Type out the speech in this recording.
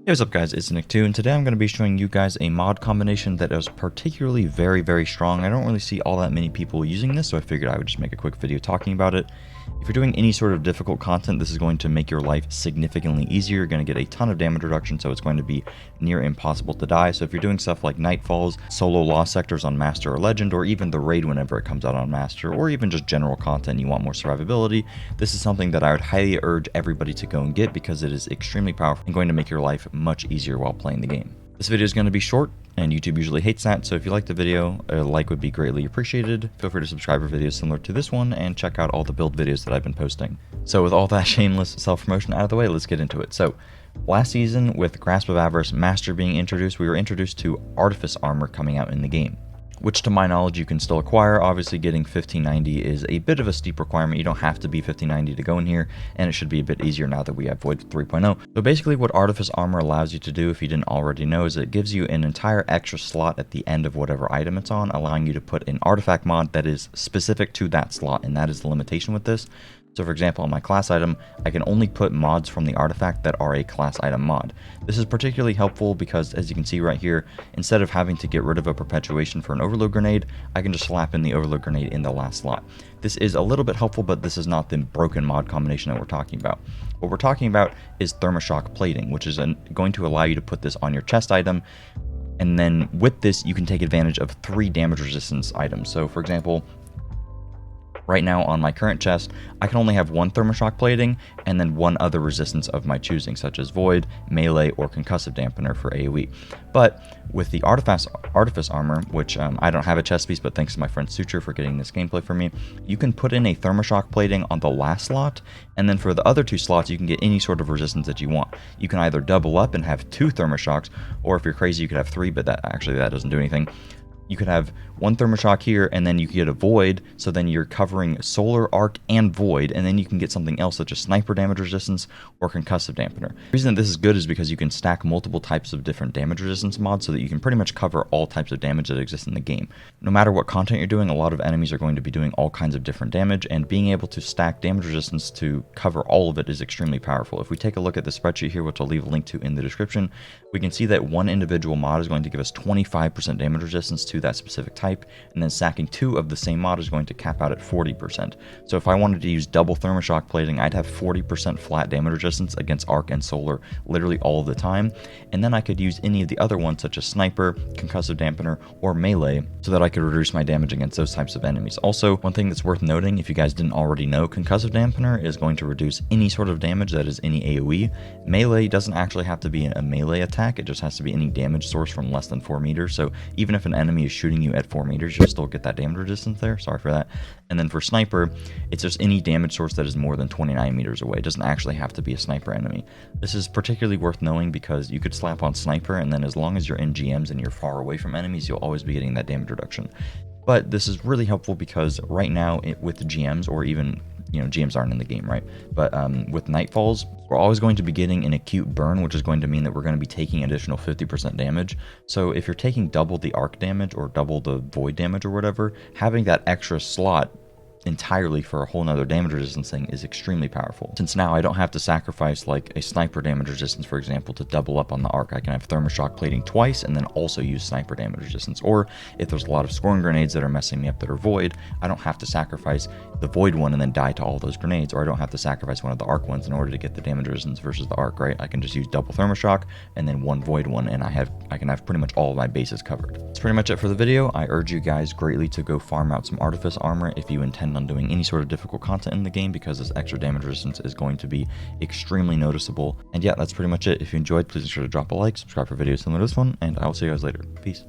Hey, what's up guys, it's NickTew, and today I'm going to be showing you guys a mod combination that is particularly very strong. I don't really see all that many people using this, so I figured I would just make a quick video talking about it. If you're doing any sort of difficult content, this is going to make your life significantly easier. You're going to get a ton of damage reduction, so it's going to be near impossible to die. So if you're doing stuff like Nightfalls, solo lost sectors on Master or Legend, or even the raid whenever it comes out on Master, or even just general content you want more survivability, this is something that I would highly urge everybody to go and get because it is extremely powerful and going to make your life much easier while playing the game. This video is going to be short, and YouTube usually hates that, so if you like the video, a like would be greatly appreciated. Feel free to subscribe for videos similar to this one, and check out all the build videos that I've been posting. So with all that shameless self-promotion out of the way, let's get into it. So, last season, with Grasp of Avarice Master being introduced, we were introduced to Artifice Armor coming out in the game, which to my knowledge you can still acquire. Obviously getting 1590 is a bit of a steep requirement. You don't have to be 1590 to go in here, and it should be a bit easier now that we have Void 3.0. So basically what Artifice Armor allows you to do, if you didn't already know, is it gives you an entire extra slot at the end of whatever item it's on, allowing you to put an artifact mod that is specific to that slot, and that is the limitation with this. So for example, on my class item, I can only put mods from the artifact that are a class item mod. This is particularly helpful because, as you can see right here, instead of having to get rid of a perpetuation for an overload grenade, I can just slap in the overload grenade in the last slot. This is a little bit helpful, but this is not the broken mod combination that we're talking about. What we're talking about is thermoshock plating, which is going to allow you to put this on your chest item, and then with this, you can take advantage of 3 damage resistance items. So for example, right now on my current chest, I can only have 1 thermoshock plating and then 1 other resistance of my choosing, such as Void, Melee, or Concussive Dampener for AoE. But with the Artifice Armor, which I don't have a chest piece, but thanks to my friend Suture for getting this gameplay for me, you can put in a thermoshock plating on the last slot, and then for the other 2 slots, you can get any sort of resistance that you want. You can either double up and have 2 thermoshocks, or if you're crazy, you could have 3, but that doesn't do anything. You could have 1 thermoshock here, and then you could get a Void, so then you're covering Solar, Arc, and Void, and then you can get something else such as Sniper Damage Resistance or Concussive Dampener. The reason that this is good is because you can stack multiple types of different damage resistance mods so that you can pretty much cover all types of damage that exist in the game. No matter what content you're doing, a lot of enemies are going to be doing all kinds of different damage, and being able to stack damage resistance to cover all of it is extremely powerful. If we take a look at the spreadsheet here, which I'll leave a link to in the description, we can see that 1 individual mod is going to give us 25% damage resistance to that specific type, and then stacking 2 of the same mod is going to cap out at 40%. So if I wanted to use double thermoshock plating, I'd have 40% flat damage resistance against Arc and Solar literally all of the time, and then I could use any of the other ones such as Sniper, Concussive Dampener, or Melee so that I could reduce my damage against those types of enemies. Also, one thing that's worth noting, if you guys didn't already know, Concussive Dampener is going to reduce any sort of damage that is any AoE. Melee doesn't actually have to be a melee attack, it just has to be any damage source from less than 4 meters, so even if an enemy is shooting you at 4 meters, you'll still get that damage resistance there. Sorry for that. And then for Sniper, it's just any damage source that is more than 29 meters away. It doesn't actually have to be a sniper enemy. This is particularly worth knowing because you could slap on Sniper, and then as long as you're in GMs and you're far away from enemies, you'll always be getting that damage reduction. But this is really helpful because right now with GMs, or even, GMs aren't in the game, right? But with Nightfalls, we're always going to be getting an acute burn, which is going to mean that we're going to be taking additional 50% damage. So if you're taking double the arc damage or double the void damage or whatever, having that extra slot entirely for a whole nother damage resistance thing is extremely powerful. Since now I don't have to sacrifice like a sniper damage resistance, for example, to double up on the arc. I can have thermoshock plating twice and then also use sniper damage resistance. Or if there's a lot of scoring grenades that are messing me up that are void, I don't have to sacrifice the void one and then die to all those grenades, or I don't have to sacrifice one of the arc ones in order to get the damage resistance versus the arc, right? I can just use double thermoshock and then 1 void one, and I can have pretty much all of my bases covered. That's pretty much it for the video. I urge you guys greatly to go farm out some Artifice Armor if you intend on doing any sort of difficult content in the game, because this extra damage resistance is going to be extremely noticeable. And yeah, that's pretty much it. If you enjoyed, please make sure to drop a like, subscribe for videos similar to this one, and I will see you guys later. Peace.